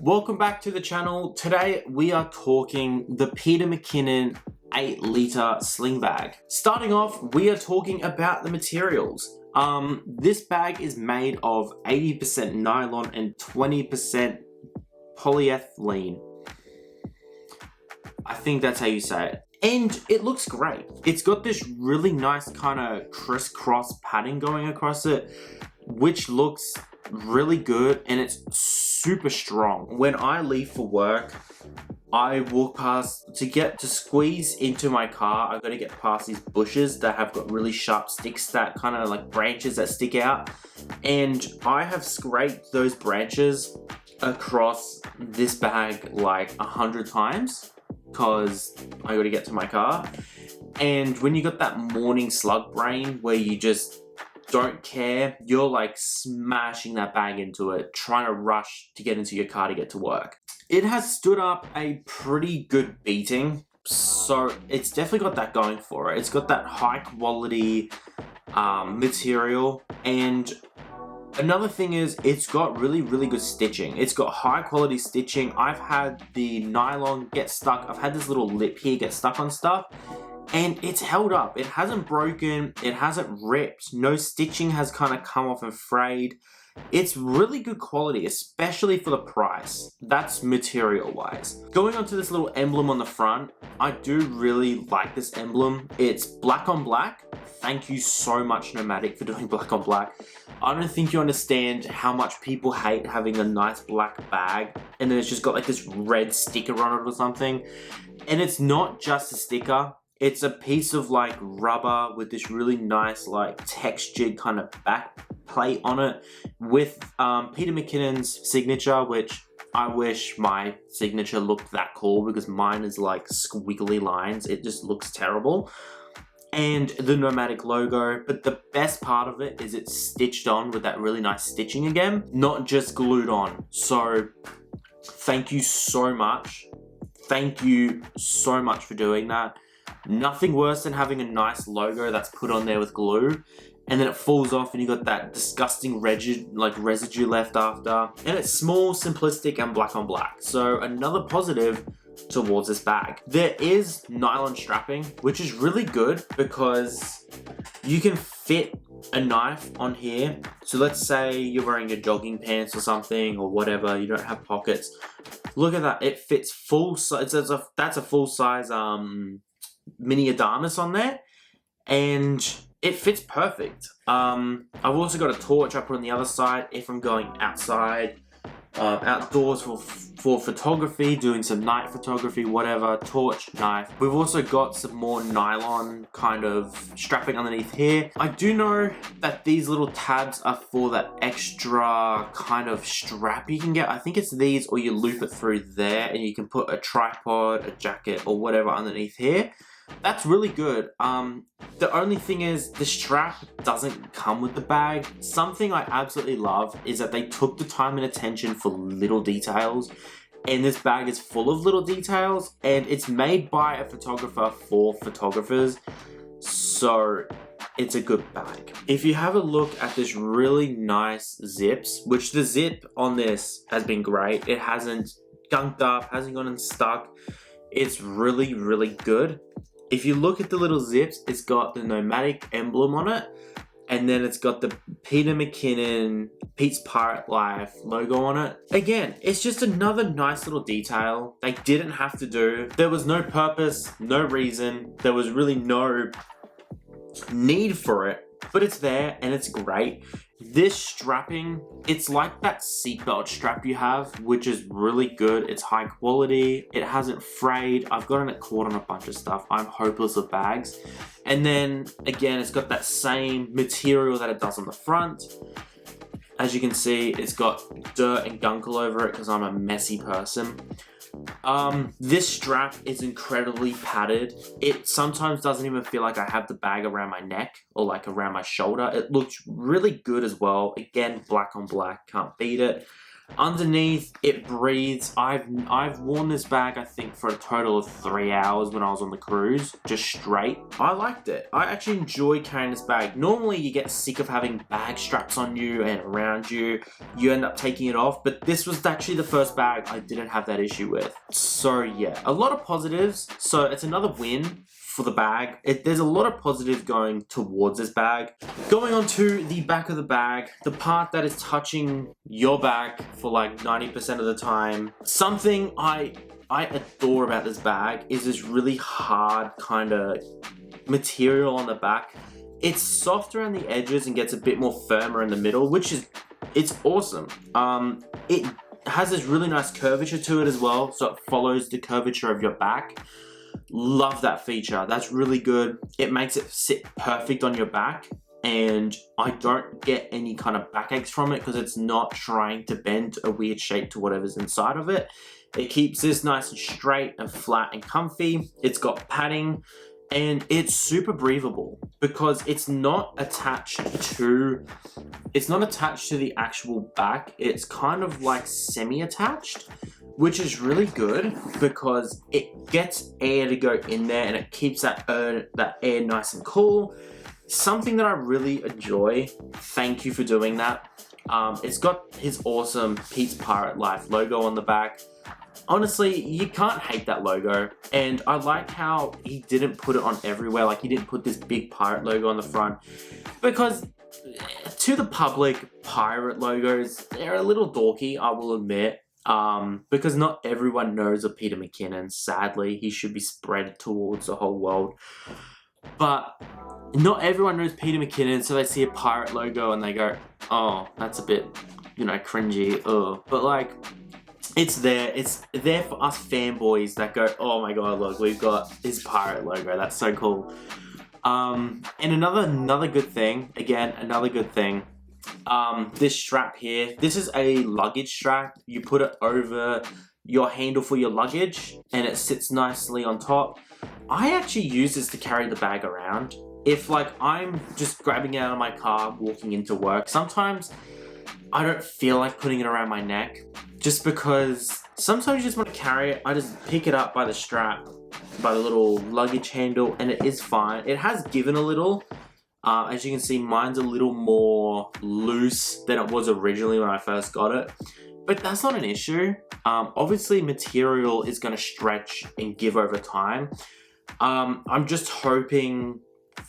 Welcome back to the channel. Today we are talking the Peter McKinnon 8-litre sling bag. Starting off, we are talking about the materials. This bag is made of 80% nylon and 20% polyethylene. I think that's how you say it. And it looks great. It's got this really nice kind of crisscross pattern going across it, which looks really good, and it's super strong. When I leave for work, I walk past, to squeeze into my car, I've got to get past these bushes that have got really sharp sticks, that kind of like branches that stick out, and I have scraped those branches across this bag like 100 times because I got to get to my car. And when you got that morning slug brain where you just don't care, you're like smashing that bag into it, trying to rush to get into your car to get to work. It has stood up a pretty good beating, so it's definitely got that going for it. It's got that high quality material, and another thing is it's got really good stitching. It's got high quality stitching. I've had the nylon get stuck, I've had this little lip here get stuck on stuff, and it's held up. It hasn't broken, it hasn't ripped, no stitching has kind of come off and frayed. It's really good quality, especially for the price. That's material wise. Going on to this little emblem on the front, I do really like this emblem. It's black on black. Thank you so much, NOMATIC, for doing black on black. I don't think you understand how much people hate having a nice black bag and then it's just got like this red sticker on it or something. And it's not just a sticker. It's a piece of like rubber with this really nice like textured kind of back plate on it with Peter McKinnon's signature, which I wish my signature looked that cool because mine is like squiggly lines. It just looks terrible. And the NOMATIC logo, but the best part of it is it's stitched on with that really nice stitching again, not just glued on. So thank you so much. Thank you so much for doing that. Nothing worse than having a nice logo that's put on there with glue and then it falls off and you got that disgusting residue left after. And it's small, simplistic, and black on black. So another positive towards this bag. There is nylon strapping, which is really good because you can fit a knife on here. So let's say you're wearing your jogging pants or something or whatever, you don't have pockets. Look at that, it fits full size. That's a full size mini Adamas on there, and it fits perfect. I've also got a torch I put on the other side if I'm going outside, outdoors for photography, doing some night photography, whatever. Torch, knife. We've also got some more nylon kind of strapping underneath here. I do know that these little tabs are for that extra kind of strap you can get. I think it's these, or you loop it through there and you can put a tripod, a jacket, or whatever underneath here. That's really good. The only thing is the strap doesn't come with the bag. Something I absolutely love is that they took the time and attention for little details, and this bag is full of little details, and it's made by a photographer for photographers, so it's a good bag. If you have a look at this really nice zips, which the zip on this has been great. It hasn't gunked up, hasn't gotten stuck. It's really good. If you look at the little zips, it's got the NOMATIC emblem on it, and then it's got the Peter McKinnon, Pete's Pirate Life logo on it. Again, it's just another nice little detail they didn't have to do. There was no purpose, no reason. There was really no need for it, but it's there and it's great. This strapping, it's like that seatbelt strap you have, which is really good. It's high quality. It hasn't frayed. I've gotten it caught on a bunch of stuff. I'm hopeless with bags. And then again, it's got that same material that it does on the front. As you can see, it's got dirt and gunk all over it because I'm a messy person. This strap is incredibly padded. It sometimes doesn't even feel like I have the bag around my neck or like around my shoulder. It looks really good as well. Again, black on black, can't beat it. Underneath, it breathes. I've worn this bag, I think, for a total of 3 hours when I was on the cruise, just straight. I liked it. I actually enjoy carrying this bag. Normally, you get sick of having bag straps on you and around you. You end up taking it off, but this was actually the first bag I didn't have that issue with. So yeah, a lot of positives. So it's another win for the bag. There's a lot of positives going towards this bag. Going on to the back of the bag, the part that is touching your back for like 90% of the time. Something I adore about this bag is this really hard kind of material on the back. It's soft around the edges and gets a bit more firmer in the middle, which is, it's awesome. It has this really nice curvature to it as well, so it follows the curvature of your back. Love that feature. That's really good. It makes it sit perfect on your back, and I don't get any kind of backaches from it because it's not trying to bend a weird shape to whatever's inside of it. It keeps this nice and straight and flat and comfy. It's got padding, and it's super breathable because it's not attached to the actual back. It's kind of like semi-attached, which is really good because it gets air to go in there and it keeps that air nice and cool. Something that I really enjoy. Thank you for doing that. It's got his awesome Pete's Pirate Life logo on the back. Honestly, you can't hate that logo, and I like how he didn't put it on everywhere. Like, he didn't put this big pirate logo on the front, because to the public, pirate logos, they're a little dorky, I will admit. Because not everyone knows of Peter McKinnon. Sadly, he should be spread towards the whole world. But not everyone knows Peter McKinnon, so they see a pirate logo and they go, oh, that's a bit, you know, cringy. Ugh. But like, it's there for us fanboys that go, oh my god, look, we've got his pirate logo. That's so cool. And another good thing, this strap here, this is a luggage strap. You put it over your handle for your luggage and it sits nicely on top. I actually use this to carry the bag around. If like I'm just grabbing it out of my car, walking into work, sometimes I don't feel like putting it around my neck just because sometimes you just want to carry it. I just pick it up by the strap, by the little luggage handle, and it is fine. It has given a little. As you can see, mine's a little more loose than it was originally when I first got it. But that's not an issue. Obviously, material is going to stretch and give over time. I'm just hoping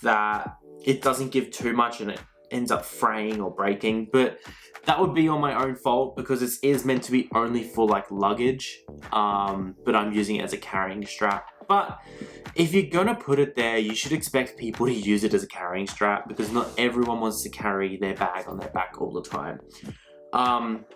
that it doesn't give too much and it ends up fraying or breaking. But that would be on my own fault because it is meant to be only for like luggage. But I'm using it as a carrying strap. But if you're gonna put it there, you should expect people to use it as a carrying strap because not everyone wants to carry their bag on their back all the time.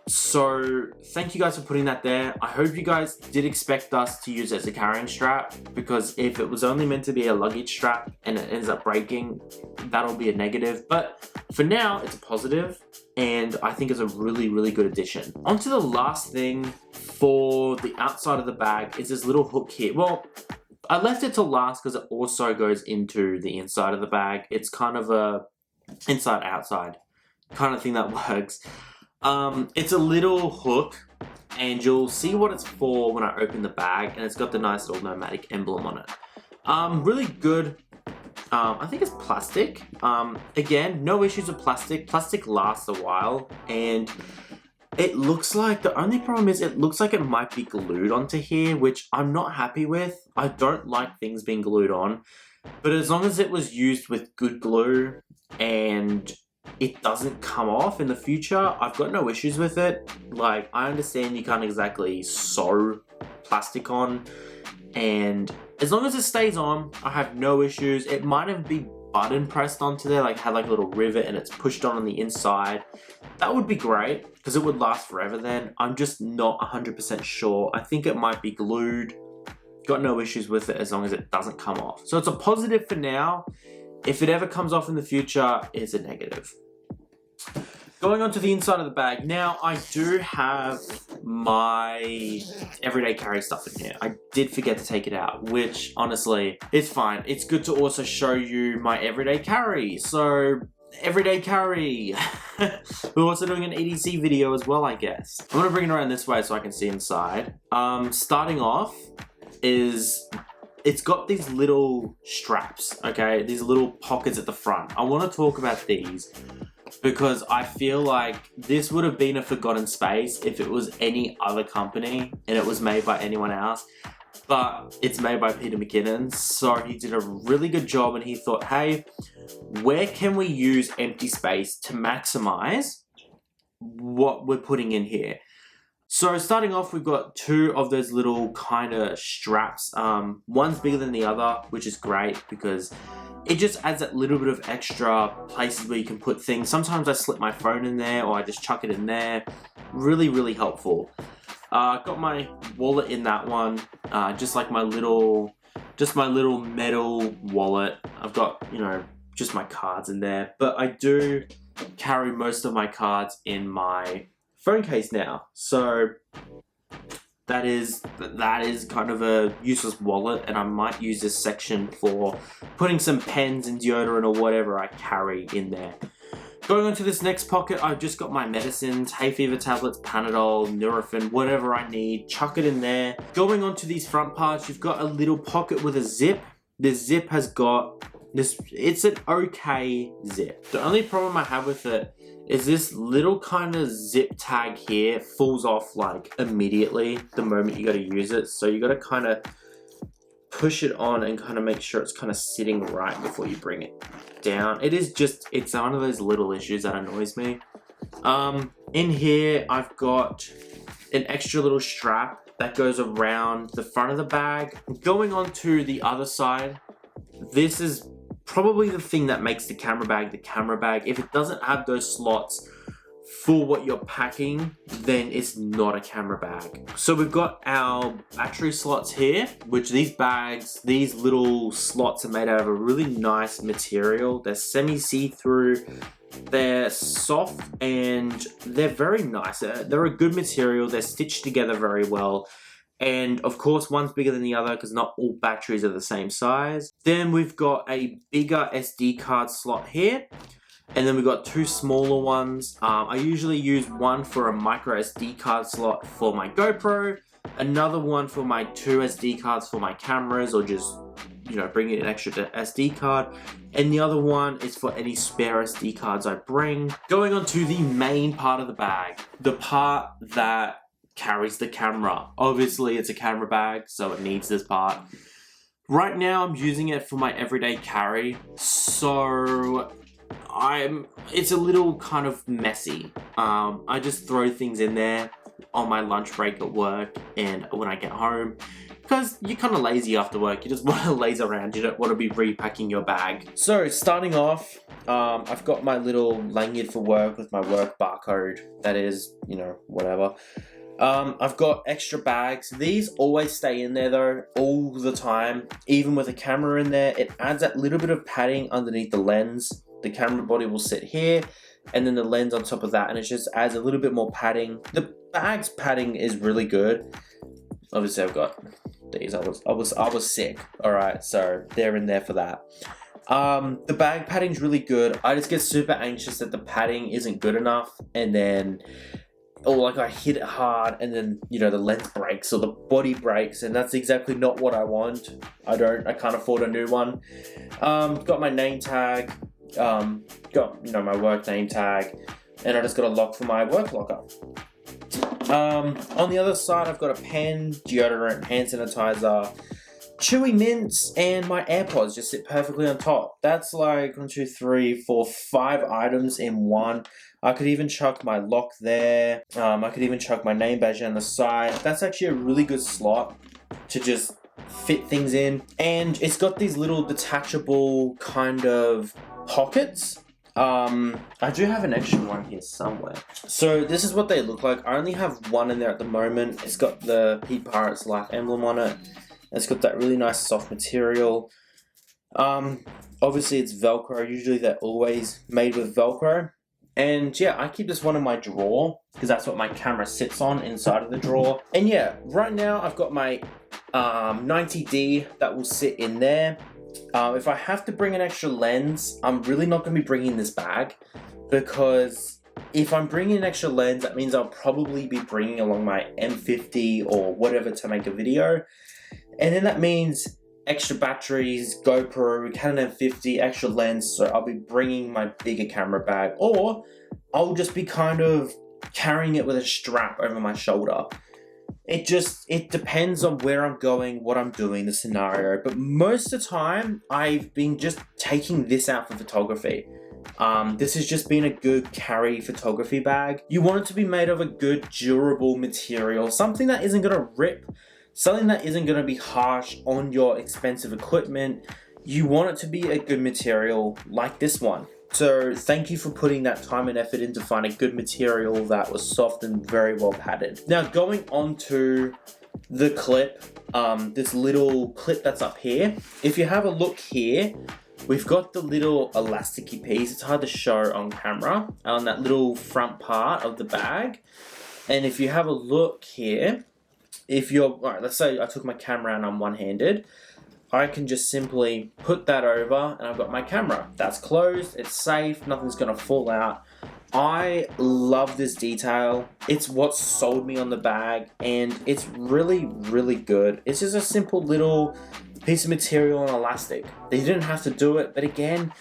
So thank you guys for putting that there. I hope you guys did expect us to use it as a carrying strap, because if it was only meant to be a luggage strap and it ends up breaking, that'll be a negative. But for now, it's a positive, and I think it's a really, really good addition. On to the last thing for the outside of the bag is this little hook here. Well, I left it to last because it also goes into the inside of the bag. It's kind of a inside-outside kind of thing that works. It's a little hook, and you'll see what it's for when I open the bag, and it's got the nice little NOMATIC emblem on it. Really good. I think it's plastic. Again, no issues with plastic. Plastic lasts a while, and it looks like, the only problem is it looks like it might be glued onto here, which I'm not happy with. I don't like things being glued on, but as long as it was used with good glue and it doesn't come off in the future, I've got no issues with it. Like, I understand you can't exactly sew plastic on, and as long as it stays on, I have no issues. It might have been button pressed onto there, like had like a little rivet and it's pushed on the inside. That would be great because it would last forever then. I'm just not 100% sure. I think it might be glued. Got no issues with it as long as it doesn't come off. So it's a positive for now. If it ever comes off in the future, it's a negative. Going on to the inside of the bag. Now, I do have my everyday carry stuff in here. I did forget to take it out, which honestly, it's fine. It's good to also show you my everyday carry. So everyday carry. We're also doing an EDC video as well, I guess. I'm gonna bring it around this way so I can see inside. Starting off is, it's got these little straps, okay? These little pockets at the front. I wanna talk about these because I feel like this would have been a forgotten space if it was any other company and it was made by anyone else. But it's made by Peter McKinnon, so he did a really good job and he thought, hey, where can we use empty space to maximize what we're putting in here? So starting off, we've got two of those little kind of straps. One's bigger than the other, which is great because it just adds that little bit of extra places where you can put things. Sometimes I slip my phone in there or I just chuck it in there. Really, really helpful. Got my wallet in that one, just like my little metal wallet. I've got, you know, just my cards in there, but I do carry most of my cards in my phone case now. So that is kind of a useless wallet, and I might use this section for putting some pens and deodorant or whatever I carry in there. Going on to this next pocket, I've just got my medicines, hay fever tablets, Panadol, Nurofen, whatever I need, chuck it in there. Going on to these front parts, you've got a little pocket with a zip. This zip has got this, it's an okay zip. The only problem I have with it is this little kind of zip tag here falls off like immediately the moment you gotta use it. So you gotta kind of push it on and kind of make sure it's kind of sitting right before you bring it down. It's one of those little issues that annoys me. In here, I've got an extra little strap that goes around the front of the bag. Going on to the other side, this is probably the thing that makes the camera bag. If it doesn't have those slots for what you're packing, then it's not a camera bag. So we've got our battery slots here, which these little slots are made out of a really nice material. They're semi-see-through, they're soft, and they're very nice. They're a good material, they're stitched together very well. And of course, one's bigger than the other because not all batteries are the same size. Then we've got a bigger SD card slot here. And then we've got two smaller ones. I usually use one for a micro SD card slot for my GoPro, another one for my two SD cards for my cameras, or just, you know, bring an extra SD card. And the other one is for any spare SD cards I bring. Going on to the main part of the bag, the part that carries the camera. Obviously, it's a camera bag, so it needs this part. Right now, I'm using it for my everyday carry, so it's a little kind of messy. I just throw things in there on my lunch break at work and when I get home, because you're kind of lazy after work. You just want to laze around. You don't want to be repacking your bag. So starting off, I've got my little lanyard for work with my work barcode. That is, you know, whatever. I've got extra bags. These always stay in there though, all the time. Even with a camera in there, it adds that little bit of padding underneath the lens. The camera body will sit here, and then the lens on top of that, and it just adds a little bit more padding. The bag's padding is really good. Obviously, I've got these. I was sick. All right, so they're in there for that. The bag padding's really good. I just get super anxious that the padding isn't good enough, and then, or like I hit it hard, and then, you know, the lens breaks or the body breaks, and that's exactly not what I want. I can't afford a new one. Got my name tag. Got, you know, my work name tag, and I just got a lock for my work locker. On the other side, I've got a pen, deodorant, hand sanitizer, chewy mints, and my AirPods just sit perfectly on top. That's like 1, 2, 3, 4, 5 items in one. I could even chuck my lock there. I could even chuck my name badge on the side. That's actually a really good slot to just fit things in. And it's got these little detachable kind of pockets. I do have an extra one here somewhere. So this is what they look like. I only have one in there at the moment. It's got the Pete Pirates Life emblem on it. It's got that really nice soft material. Obviously it's Velcro. Usually they're always made with Velcro. And yeah, I keep this one in my drawer because that's what my camera sits on, inside of the drawer. And yeah, right now I've got my 90D that will sit in there. If I have to bring an extra lens, I'm really not going to be bringing this bag, because if I'm bringing an extra lens, that means I'll probably be bringing along my M50 or whatever to make a video. And then that means extra batteries, GoPro, Canon M50, extra lens, so I'll be bringing my bigger camera bag, or I'll just be kind of carrying it with a strap over my shoulder. It depends on where I'm going, what I'm doing, the scenario, but most of the time, I've been just taking this out for photography. This has just been a good carry photography bag. You want it to be made of a good, durable material, something that isn't gonna rip, something that isn't going to be harsh on your expensive equipment. You want it to be a good material like this one. So thank you for putting that time and effort in to find a good material that was soft and very well padded. Now going on to the clip, this little clip that's up here. If you have a look here, we've got the little elasticy piece. It's hard to show on camera, on that little front part of the bag. And if you have a look here, alright, let's say I took my camera and I'm one-handed, I can just simply put that over and I've got my camera. That's closed, it's safe, nothing's gonna fall out. I love this detail. It's what sold me on the bag, and it's really, really good. It's just a simple little piece of material and elastic. They didn't have to do it, but again,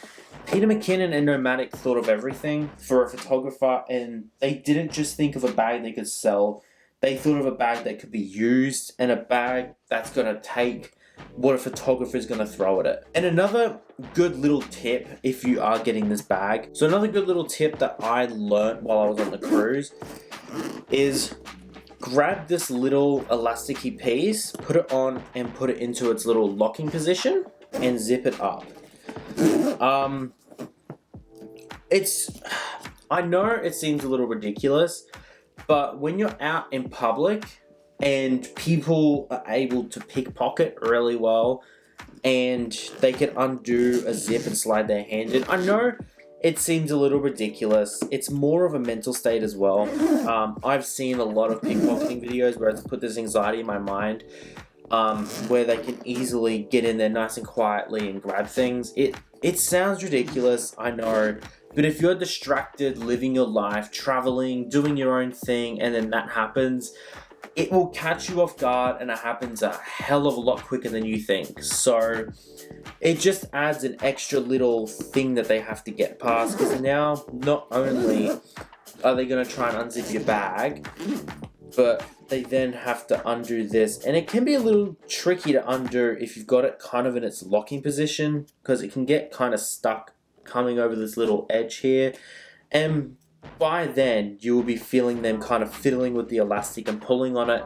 Peter McKinnon and NOMATIC thought of everything for a photographer, and they didn't just think of a bag they could sell. They thought of a bag that could be used, and a bag that's going to take what a photographer is going to throw at it. And another good little tip if you are getting this bag, so another good little tip that I learned while I was on the cruise is grab this little elasticy piece, put it on and put it into its little locking position and zip it up. I know it seems a little ridiculous, but when you're out in public and people are able to pickpocket really well and they can undo a zip and slide their hand in, I know it seems a little ridiculous. It's more of a mental state as well. I've seen a lot of pickpocketing videos where it's put this anxiety in my mind, where they can easily get in there nice and quietly and grab things. It sounds ridiculous, I know. But if you're distracted, living your life, traveling, doing your own thing, and then that happens, it will catch you off guard, and it happens a hell of a lot quicker than you think. So it just adds an extra little thing that they have to get past, because now not only are they going to try and unzip your bag, but they then have to undo this. And it can be a little tricky to undo if you've got it kind of in its locking position, because it can get kind of stuck coming over this little edge here, and by then you will be feeling them kind of fiddling with the elastic and pulling on it,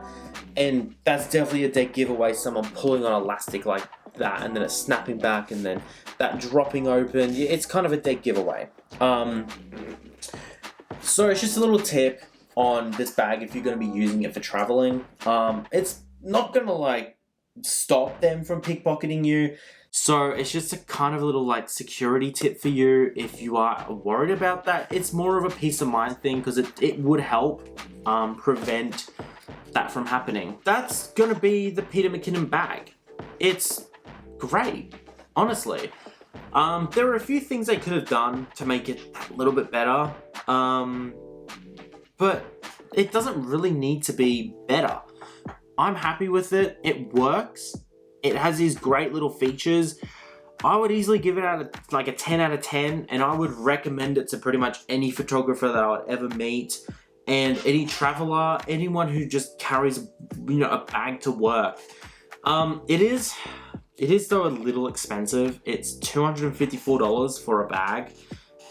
and that's definitely a dead giveaway, someone pulling on elastic like that and then it's snapping back and then that dropping open. It's kind of a dead giveaway. So it's just a little tip on this bag if you're going to be using it for traveling. It's not going to like stop them from pickpocketing you. So it's just a kind of a little like security tip for you if you are worried about that. It's more of a peace of mind thing, because it would help prevent that from happening. That's gonna be the Peter McKinnon bag. It's great, honestly. There are a few things they could have done to make it a little bit better, but it doesn't really need to be better. I'm happy with it. It works. It has these great little features. I would easily give it like a 10 out of 10, and I would recommend it to pretty much any photographer that I would ever meet, and any traveler, anyone who just carries, a bag to work. It is though a little expensive. It's $254 for a bag.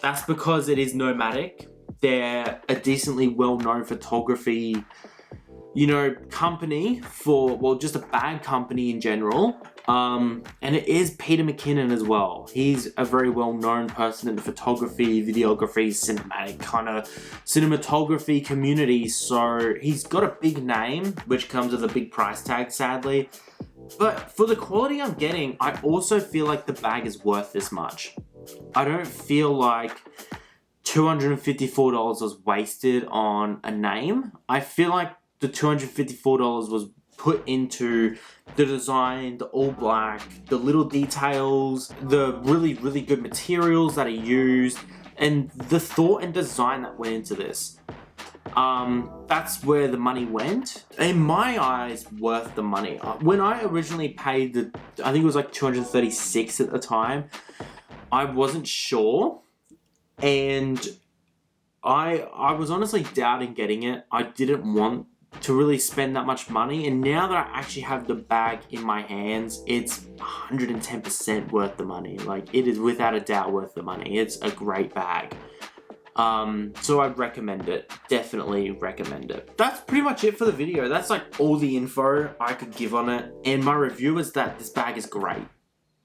That's because it is NOMATIC. They're a decently well-known photography company just a bag company in general. And it is Peter McKinnon as well. He's a very well-known person in the photography, videography, cinematic kind of cinematography community. So he's got a big name, which comes with a big price tag, sadly. But for the quality I'm getting, I also feel like the bag is worth this much. I don't feel like $254 was wasted on a name. I feel like the $254 was put into the design, the all black, the little details, the really, really good materials that are used, and the thought and design that went into this. That's where the money went. In my eyes, worth the money. When I originally paid I think it was like $236 at the time, I wasn't sure, and I was honestly doubting getting it. I didn't want to really spend that much money, and now that I actually have the bag in my hands, it's 110% worth the money. Like, it is without a doubt worth the money. It's a great bag. So I'd recommend it. Definitely recommend it. That's pretty much it for the video. That's like all the info I could give on it. And my review is that this bag is great.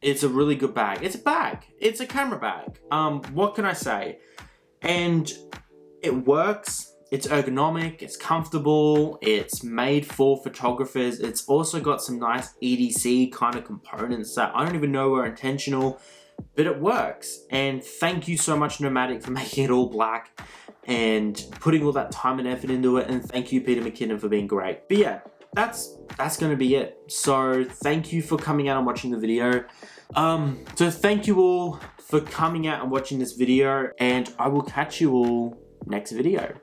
It's a really good bag. It's a bag. It's a camera bag. What can I say? And it works. It's ergonomic. It's comfortable. It's made for photographers. It's also got some nice EDC kind of components that I don't even know were intentional, but it works. And thank you so much, NOMATIC, for making it all black and putting all that time and effort into it. And thank you, Peter McKinnon, for being great. But yeah, that's going to be it. So thank you for coming out and watching the video. So thank you all for coming out and watching this video, and I will catch you all next video.